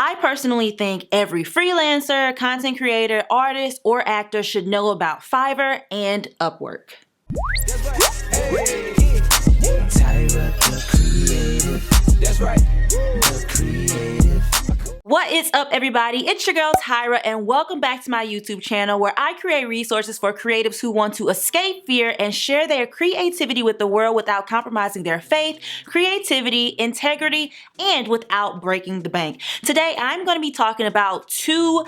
I personally think every freelancer, content creator, artist, or actor should know about Fiverr and Upwork. Tyra, the creative. That's right. The creative. What is up, everybody? It's your girl Tyra, and welcome back to my YouTube channel where I create resources for creatives who want to escape fear and share their creativity with the world without compromising their faith, creativity, integrity, and without breaking the bank. Today, I'm going to be talking about two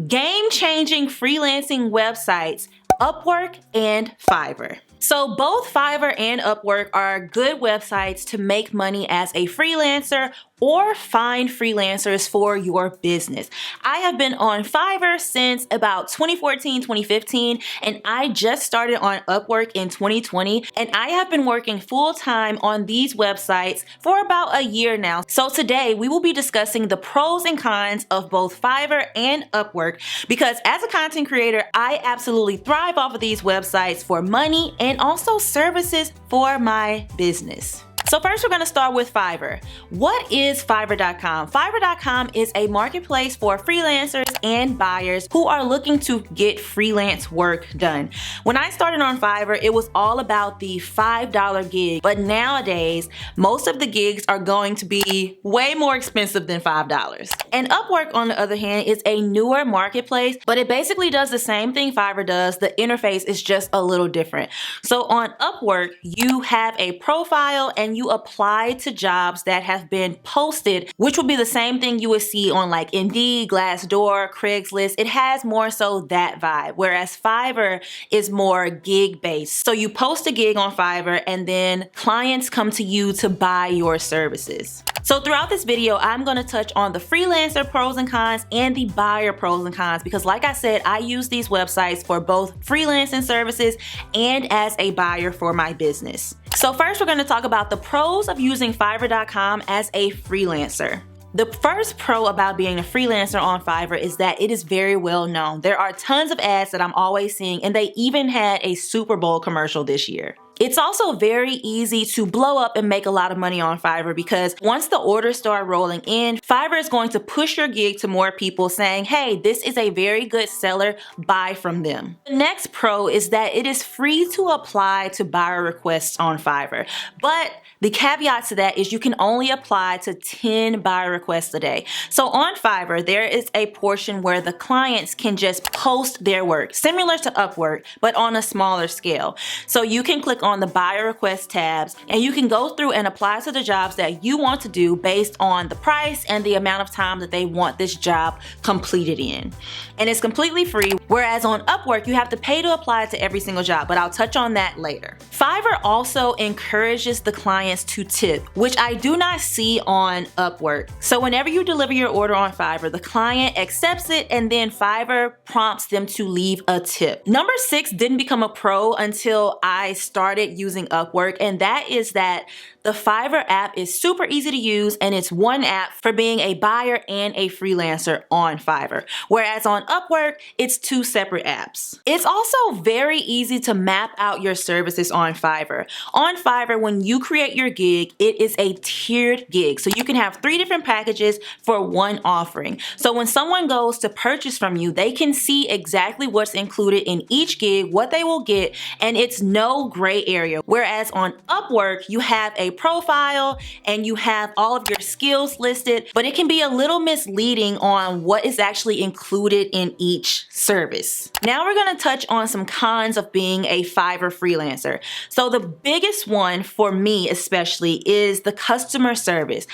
game-changing freelancing websites, Upwork and Fiverr. So both Fiverr and Upwork are good websites to make money as a freelancer or find freelancers for your business. I have been on Fiverr since about 2014, 2015, and I just started on Upwork in 2020, and I have been working full-time on these websites for about a year now. So today we will be discussing the pros and cons of both Fiverr and Upwork, because as a content creator, I absolutely thrive off of these websites for money and also services for my business. So first we're going to start with Fiverr. What is Fiverr.com? Fiverr.com is a marketplace for freelancers and buyers who are looking to get freelance work done. When I started on Fiverr, it was all about the $5 gig, but nowadays most of the gigs are going to be way more expensive than $5. And Upwork, on the other hand, is a newer marketplace, but it basically does the same thing Fiverr does. The interface is just a little different. So on Upwork, you have a profile and you apply to jobs that have been posted, which would be the same thing you would see on like Indeed, Glassdoor, Craigslist. It has more so that vibe, whereas Fiverr is more gig based. So you post a gig on Fiverr and then clients come to you to buy your services. So throughout this video, I'm going to touch on the freelancer pros and cons and the buyer pros and cons, because like I said, I use these websites for both freelancing services and as a buyer for my business. So first we're going to talk about the pros of using Fiverr.com as a freelancer. The first pro about being a freelancer on Fiverr is that it is very well known. There are tons of ads that I'm always seeing, and they even had a Super Bowl commercial this year. It's also very easy to blow up and make a lot of money on Fiverr, because once the orders start rolling in, Fiverr is going to push your gig to more people saying, hey, this is a very good seller, buy from them. The next pro is that it is free to apply to buyer requests on Fiverr, but the caveat to that is you can only apply to 10 buyer requests a day. So on Fiverr, there is a portion where the clients can just post their work, similar to Upwork, but on a smaller scale. So you can click on the buyer request tabs and you can go through and apply to the jobs that you want to do based on the price and the amount of time that they want this job completed in. And it's completely free, whereas on Upwork, you have to pay to apply to every single job, but I'll touch on that later. Fiverr also encourages the clients to tip, which I do not see on Upwork. So whenever you deliver your order on Fiverr, the client accepts it and then Fiverr prompts them to leave a tip. Number 6 didn't become a pro until I started using Upwork, and that is that the Fiverr app is super easy to use, and it's one app for being a buyer and a freelancer on Fiverr. Whereas on Upwork, it's two separate apps. It's also very easy to map out your services on Fiverr. On Fiverr, when you create your gig, it is a tiered gig. So you can have 3 different packages for one offering. So when someone goes to purchase from you, they can see exactly what's included in each gig, what they will get, and it's no gray area. Whereas on Upwork, you have a profile and you have all of your skills listed, but it can be a little misleading on what is actually included in each service. Now we're going to touch on some cons of being a Fiverr freelancer. So the biggest one for me especially is the customer service.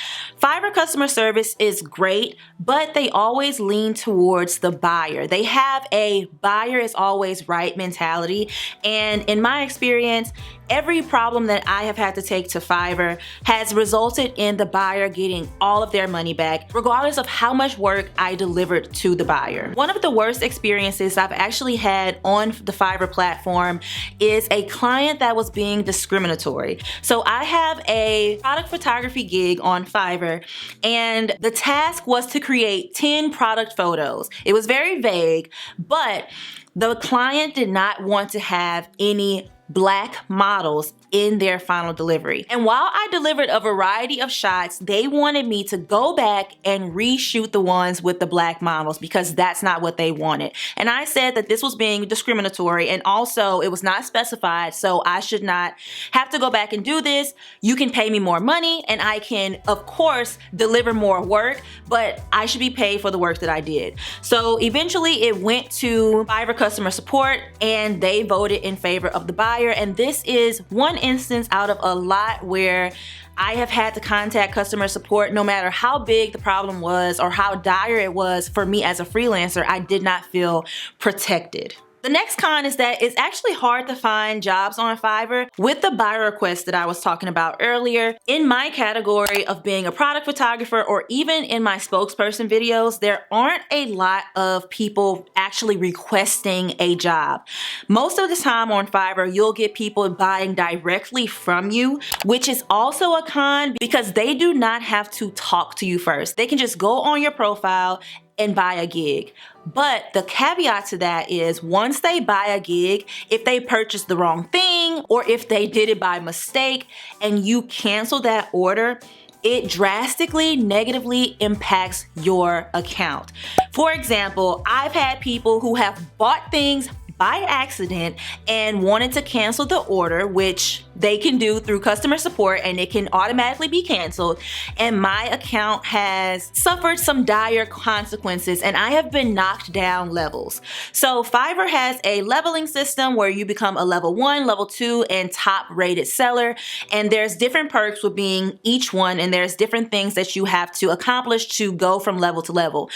Fiverr customer service is great, but they always lean towards the buyer. They have a buyer is always right mentality, and in my experience, every problem that I have had to take to Fiverr has resulted in the buyer getting all of their money back, regardless of how much work I delivered to the buyer. One of the worst experiences I've actually had on the Fiverr platform is a client that was being discriminatory. So I have a product photography gig on Fiverr, and the task was to create 10 product photos. It was very vague, but the client did not want to have any Black models in their final delivery. And while I delivered a variety of shots, they wanted me to go back and reshoot the ones with the black models because that's not what they wanted. And I said that this was being discriminatory, and also it was not specified, so I should not have to go back and do this. You can pay me more money and I can, of course, deliver more work, but I should be paid for the work that I did. So eventually it went to Fiverr customer support and they voted in favor of the buyer. And this is one instance out of a lot where I have had to contact customer support no matter how big the problem was or how dire it was for me as a freelancer. I did not feel protected. The next con is that it's actually hard to find jobs on Fiverr with the buyer requests that I was talking about earlier. In my category of being a product photographer or even in my spokesperson videos, there aren't a lot of people actually requesting a job. Most of the time on Fiverr, you'll get people buying directly from you, which is also a con because they do not have to talk to you first. They can just go on your profile and buy a gig. But the caveat to that is once they buy a gig, if they purchase the wrong thing or if they did it by mistake and you cancel that order, it drastically negatively impacts your account. For example, I've had people who have bought things by accident and wanted to cancel the order, which they can do through customer support and it can automatically be canceled. And my account has suffered some dire consequences and I have been knocked down levels. So Fiverr has a leveling system where you become a level 1, level 2, and top rated seller. And there's different perks with being each one, and there's different things that you have to accomplish to go from level to level.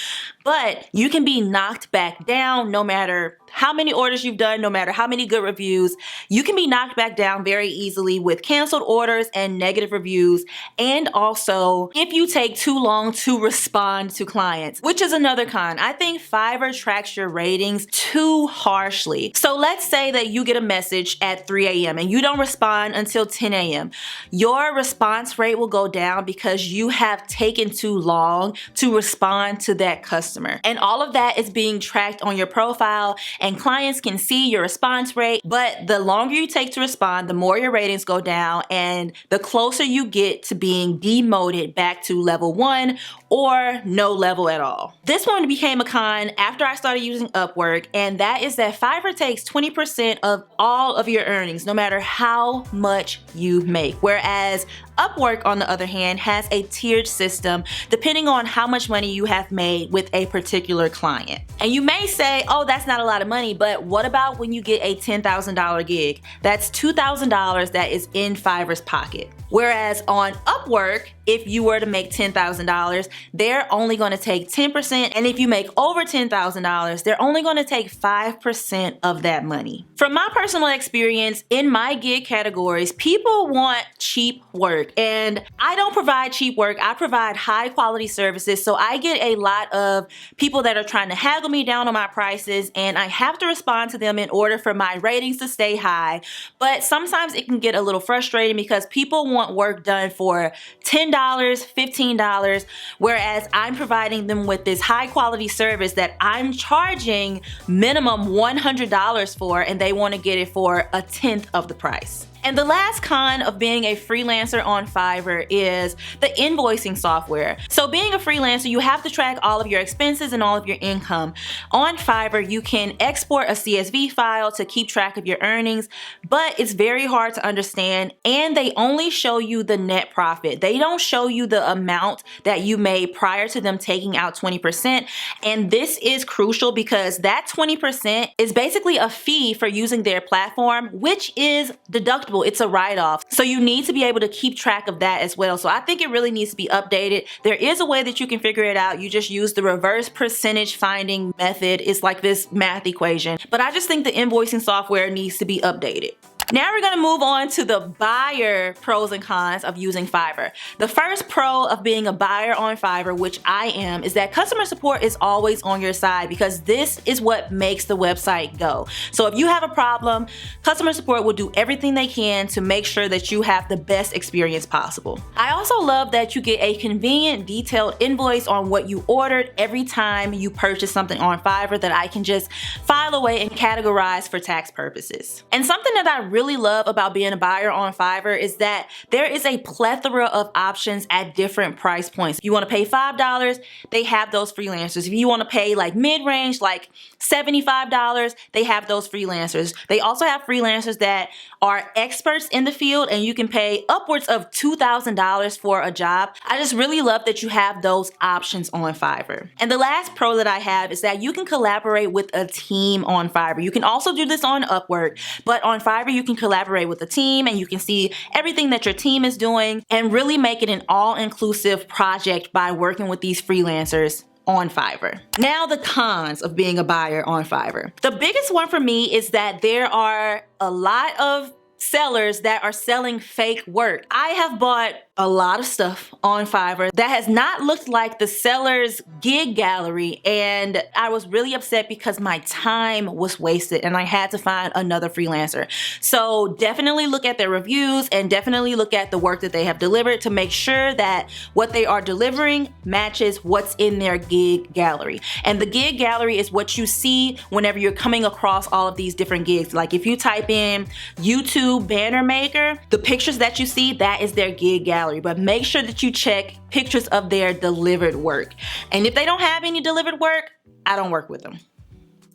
But you can be knocked back down no matter how many orders you've done, no matter how many good reviews. You can be knocked back down very easily with canceled orders and negative reviews. And also if you take too long to respond to clients, which is another con. I think Fiverr tracks your ratings too harshly. So let's say that you get a message at 3 a.m. and you don't respond until 10 a.m. Your response rate will go down because you have taken too long to respond to that customer. And all of that is being tracked on your profile, and clients can see your response rate. But the longer you take to respond, the more your ratings go down and the closer you get to being demoted back to level 1 or no level at all. This one became a con after I started using Upwork, and that is that Fiverr takes 20% of all of your earnings, no matter how much you make. Whereas Upwork, on the other hand, has a tiered system depending on how much money you have made with a particular client. And you may say, oh, that's not a lot of money, but what about when you get a $10,000 gig? That's $2,000 that is in Fiverr's pocket. Whereas on Upwork, if you were to make $10,000, they're only going to take 10%. And if you make over $10,000, they're only going to take 5% of that money. From my personal experience in my gig categories, people want cheap work. And I don't provide cheap work. I provide high quality services. So I get a lot of people that are trying to haggle me down on my prices, and I have to respond to them in order for my ratings to stay high. But sometimes it can get a little frustrating because people want work done for $10, $15, whereas I'm providing them with this high quality service that I'm charging minimum $100 for, and they want to get it for a tenth of the price. And the last con of being a freelancer on Fiverr is the invoicing software. So being a freelancer, you have to track all of your expenses and all of your income. On Fiverr, you can export a CSV file to keep track of your earnings, but it's very hard to understand, and they only show you the net profit. They don't show you the amount that you made prior to them taking out 20%. And this is crucial because that 20% is basically a fee for using their platform, which is deductible. It's a write-off. So you need to be able to keep track of that as well. So I think it really needs to be updated. There is a way that you can figure it out. You just use the reverse percentage finding method. It's like this math equation. But I just think the invoicing software needs to be updated. Now we're gonna move on to the buyer pros and cons of using Fiverr. The first pro of being a buyer on Fiverr, which I am, is that customer support is always on your side because this is what makes the website go. So if you have a problem, customer support will do everything they can to make sure that you have the best experience possible. I also love that you get a convenient, detailed invoice on what you ordered every time you purchase something on Fiverr that I can just file away and categorize for tax purposes. And something that I really really love about being a buyer on Fiverr is that there is a plethora of options at different price points. If you want to pay $5, they have those freelancers. If you want to pay like mid-range, like $75, they have those freelancers. They also have freelancers that are experts in the field, and you can pay upwards of $2,000 for a job. I just really love that you have those options on Fiverr. And the last pro that I have is that you can collaborate with a team on Fiverr. You can also do this on Upwork, but on Fiverr you can collaborate with a team and you can see everything that your team is doing and really make it an all-inclusive project by working with these freelancers on Fiverr. Now the cons of being a buyer on Fiverr. The biggest one for me is that there are a lot of sellers that are selling fake work. I have bought a lot of stuff on Fiverr that has not looked like the seller's gig gallery, and I was really upset because my time was wasted and I had to find another freelancer. So definitely look at their reviews and definitely look at the work that they have delivered to make sure that what they are delivering matches what's in their gig gallery. And the gig gallery is what you see whenever you're coming across all of these different gigs. Like if you type in YouTube banner maker, the pictures that you see, that is their gig gallery. But make sure that you check pictures of their delivered work. And if they don't have any delivered work, I don't work with them.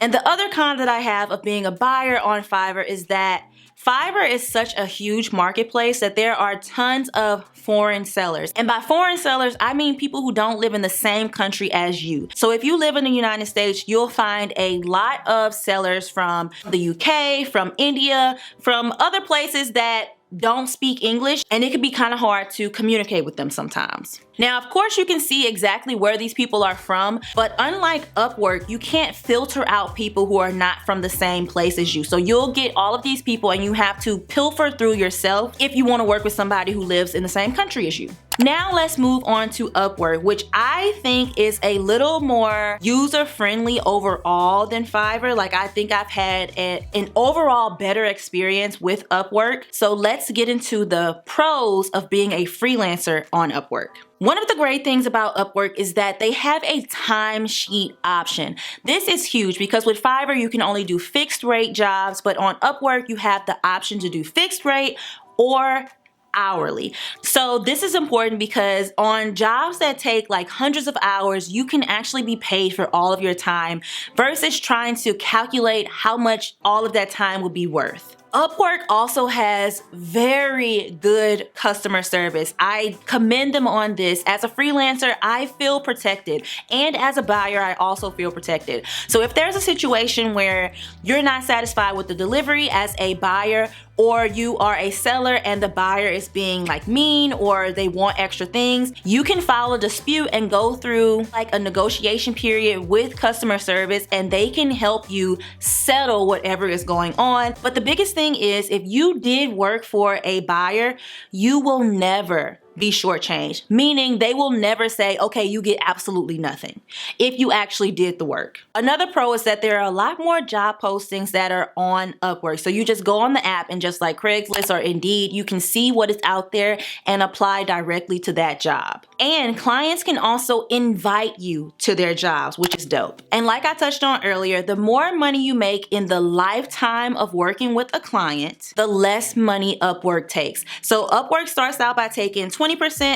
And the other con that I have of being a buyer on Fiverr is that Fiverr is such a huge marketplace that there are tons of foreign sellers. And by foreign sellers, I mean people who don't live in the same country as you. So if you live in the United States, you'll find a lot of sellers from the UK, from India, from other places that don't speak English, and it can be kind of hard to communicate with them sometimes. Now, of course, you can see exactly where these people are from, but unlike Upwork, you can't filter out people who are not from the same place as you. So you'll get all of these people and you have to pilfer through yourself if you want to work with somebody who lives in the same country as you. Now let's move on to Upwork, which I think is a little more user-friendly overall than Fiverr. Like I think I've had an overall better experience with Upwork. So let's get into the pros of being a freelancer on Upwork. One of the great things about Upwork is that they have a timesheet option. This is huge because with Fiverr, you can only do fixed rate jobs, but on Upwork, you have the option to do fixed rate or hourly. So this is important because on jobs that take like hundreds of hours, you can actually be paid for all of your time versus trying to calculate how much all of that time would be worth. Upwork also has very good customer service. I commend them on this. As a freelancer, I feel protected. And as a buyer, I also feel protected. So if there's a situation where you're not satisfied with the delivery as a buyer, or you are a seller and the buyer is being like mean or they want extra things, you can file a dispute and go through like a negotiation period with customer service and they can help you settle whatever is going on. But the biggest thing is if you did work for a buyer, you will never be shortchanged, meaning they will never say, okay, you get absolutely nothing if you actually did the work. Another pro is that there are a lot more job postings that are on Upwork. So you just go on the app and just like Craigslist or Indeed, you can see what is out there and apply directly to that job. And clients can also invite you to their jobs, which is dope. And like I touched on earlier, the more money you make in the lifetime of working with a client, the less money Upwork takes. So Upwork starts out by taking 20%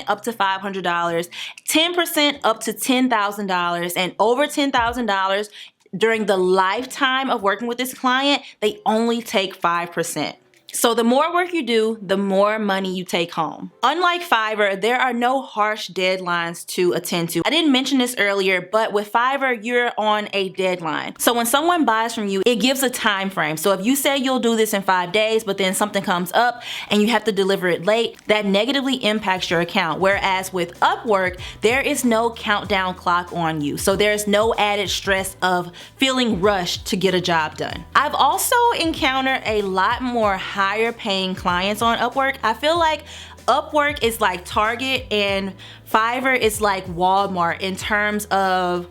up to $500, 10% up to $10,000, and over $10,000 during the lifetime of working with this client, they only take 5%. So the more work you do, the more money you take home. Unlike Fiverr, there are no harsh deadlines to attend to. I didn't mention this earlier, but with Fiverr, you're on a deadline. So when someone buys from you, it gives a time frame. So if you say you'll do this in 5 days, but then something comes up and you have to deliver it late, that negatively impacts your account. Whereas with Upwork, there is no countdown clock on you. So there's no added stress of feeling rushed to get a job done. I've also encountered a lot more higher paying clients on Upwork. I feel like Upwork is like Target and Fiverr is like Walmart in terms of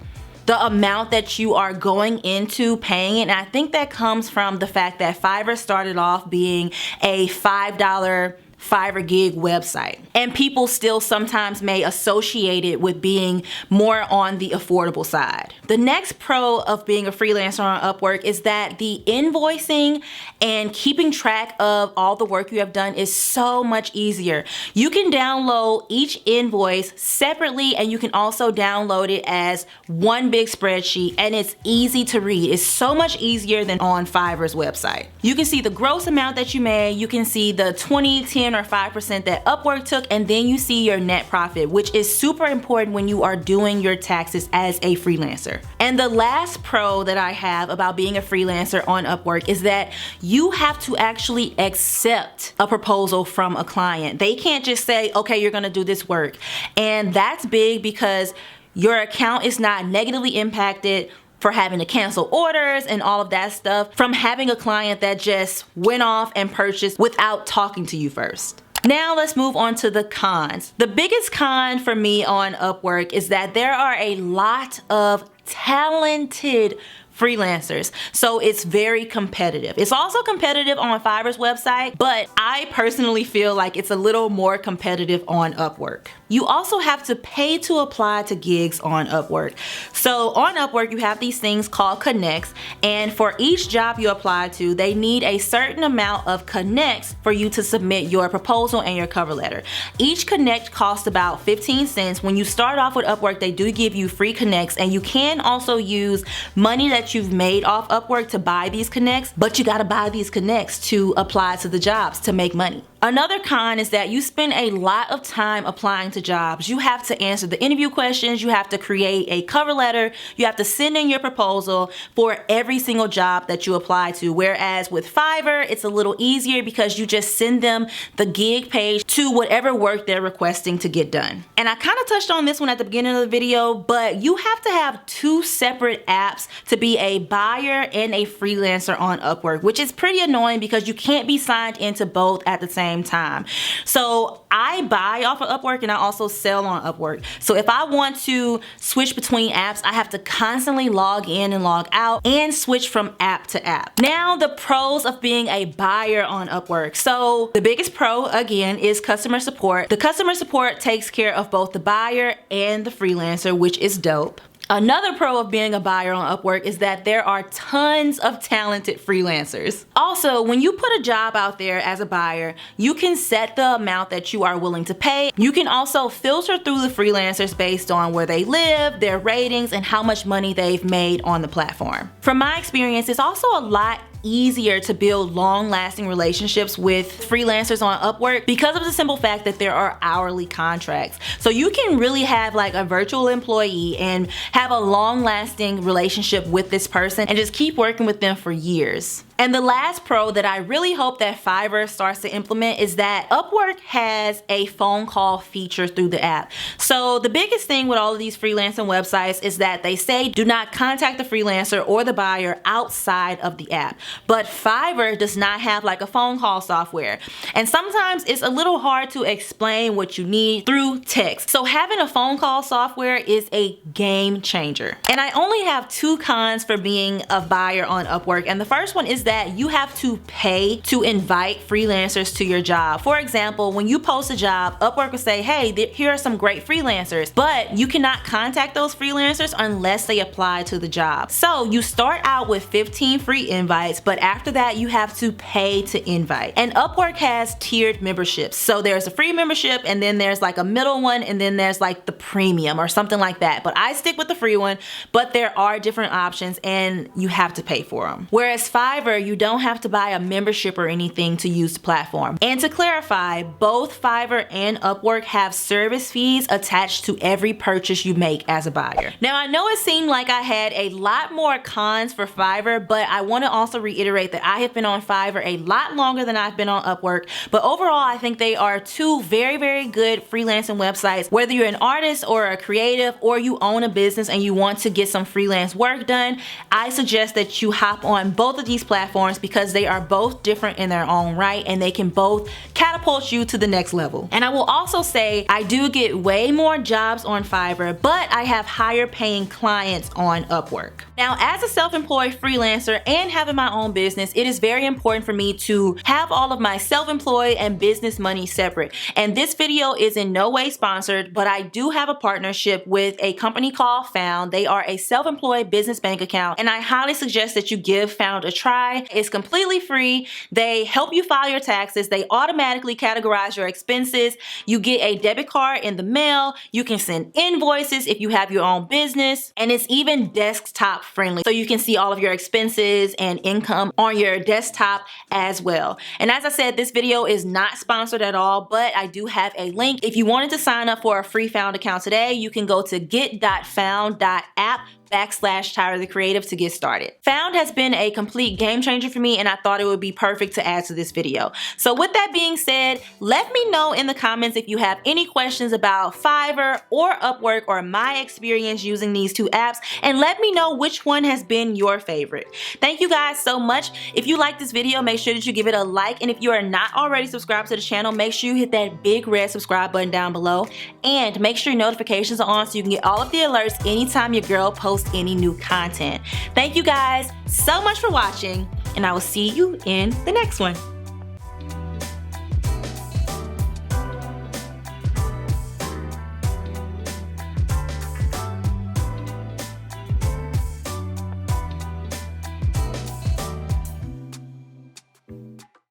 the amount that you are going into paying it. And I think that comes from the fact that Fiverr started off being a $5 Fiverr gig website. And people still sometimes may associate it with being more on the affordable side. The next pro of being a freelancer on Upwork is that the invoicing and keeping track of all the work you have done is so much easier. You can download each invoice separately, and you can also download it as one big spreadsheet, and it's easy to read. It's so much easier than on Fiverr's website. You can see the gross amount that you made, you can see the 20, 10, or 5% that Upwork took, and then you see your net profit, which is super important when you are doing your taxes as a freelancer. And the last pro that I have about being a freelancer on Upwork is that you have to actually accept a proposal from a client. They can't just say, okay, you're gonna do this work. And that's big because your account is not negatively impacted for having to cancel orders and all of that stuff from having a client that just went off and purchased without talking to you first. Now let's move on to the cons. The biggest con for me on Upwork is that there are a lot of talented freelancers, so it's very competitive. It's also competitive on Fiverr's website, but I personally feel like it's a little more competitive on Upwork. You also have to pay to apply to gigs on Upwork. So on Upwork, you have these things called connects, and for each job you apply to, they need a certain amount of connects for you to submit your proposal and your cover letter. Each connect costs about 15 cents. When you start off with Upwork, they do give you free connects, and you can also use money that you've made off Upwork to buy these connects, but you gotta buy these connects to apply to the jobs to make money. Another con is that you spend a lot of time applying to jobs. You have to answer the interview questions, you have to create a cover letter, you have to send in your proposal for every single job that you apply to. Whereas with Fiverr, it's a little easier because you just send them the gig page to whatever work they're requesting to get done. And I kind of touched on this one at the beginning of the video, but you have to have two separate apps to be a buyer and a freelancer on Upwork, which is pretty annoying because you can't be signed into both at the same time. So I buy off of Upwork and I also sell on Upwork. So if I want to switch between apps, I have to constantly log in and log out and switch from app to app. Now the pros of being a buyer on Upwork. So the biggest pro again is customer support. The customer support takes care of both the buyer and the freelancer, which is dope. Another pro of being a buyer on Upwork is that there are tons of talented freelancers. Also, when you put a job out there as a buyer, you can set the amount that you are willing to pay. You can also filter through the freelancers based on where they live, their ratings, and how much money they've made on the platform. From my experience, it's also a lot easier to build long-lasting relationships with freelancers on Upwork because of the simple fact that there are hourly contracts. So you can really have like a virtual employee and have a long-lasting relationship with this person and just keep working with them for years. And the last pro that I really hope that Fiverr starts to implement is that Upwork has a phone call feature through the app. So the biggest thing with all of these freelancing websites is that they say do not contact the freelancer or the buyer outside of the app. But Fiverr does not have like a phone call software. And sometimes it's a little hard to explain what you need through text. So having a phone call software is a game changer. And I only have two cons for being a buyer on Upwork. And the first one is that you have to pay to invite freelancers to your job. For example, when you post a job, Upwork will say, hey, here are some great freelancers, but you cannot contact those freelancers unless they apply to the job. So you start out with 15 free invites, but after that you have to pay to invite. And Upwork has tiered memberships. So there's a free membership, and then there's like a middle one, and then there's like the premium or something like that. But I stick with the free one, but there are different options and you have to pay for them. Whereas Fiverr, you don't have to buy a membership or anything to use the platform. And to clarify, both Fiverr and Upwork have service fees attached to every purchase you make as a buyer. Now I know it seemed like I had a lot more cons for Fiverr, but I want to also reiterate that I have been on Fiverr a lot longer than I've been on Upwork. But overall, I think they are two very, very good freelancing websites. Whether you're an artist or a creative, or you own a business and you want to get some freelance work done, I suggest that you hop on both of these platforms because they are both different in their own right and they can both catapult you to the next level. And I will also say I do get way more jobs on Fiverr, but I have higher paying clients on Upwork. Now, as a self-employed freelancer and having my own business, it is very important for me to have all of my self-employed and business money separate. And this video is in no way sponsored, but I do have a partnership with a company called Found. They are a self-employed business bank account, and I highly suggest that you give Found a try. It's completely free. They help you file your taxes. They automatically categorize your expenses. You get a debit card in the mail. You can send invoices if you have your own business, and it's even desktop friendly. So you can see all of your expenses and income on your desktop as well. And as I said, this video is not sponsored at all, but I do have a link. If you wanted to sign up for a free Found account today, you can go to get.found.app/Tyra the Creative to get started. Found has been a complete game changer for me, and I thought it would be perfect to add to this video. So with that being said, let me know in the comments if you have any questions about Fiverr or Upwork or my experience using these two apps, and let me know which one has been your favorite. Thank you guys so much. If you like this video, make sure that you give it a like, and if you are not already subscribed to the channel, make sure you hit that big red subscribe button down below, and make sure your notifications are on so you can get all of the alerts anytime your girl posts any new content. Thank you guys so much for watching, and I will see you in the next one.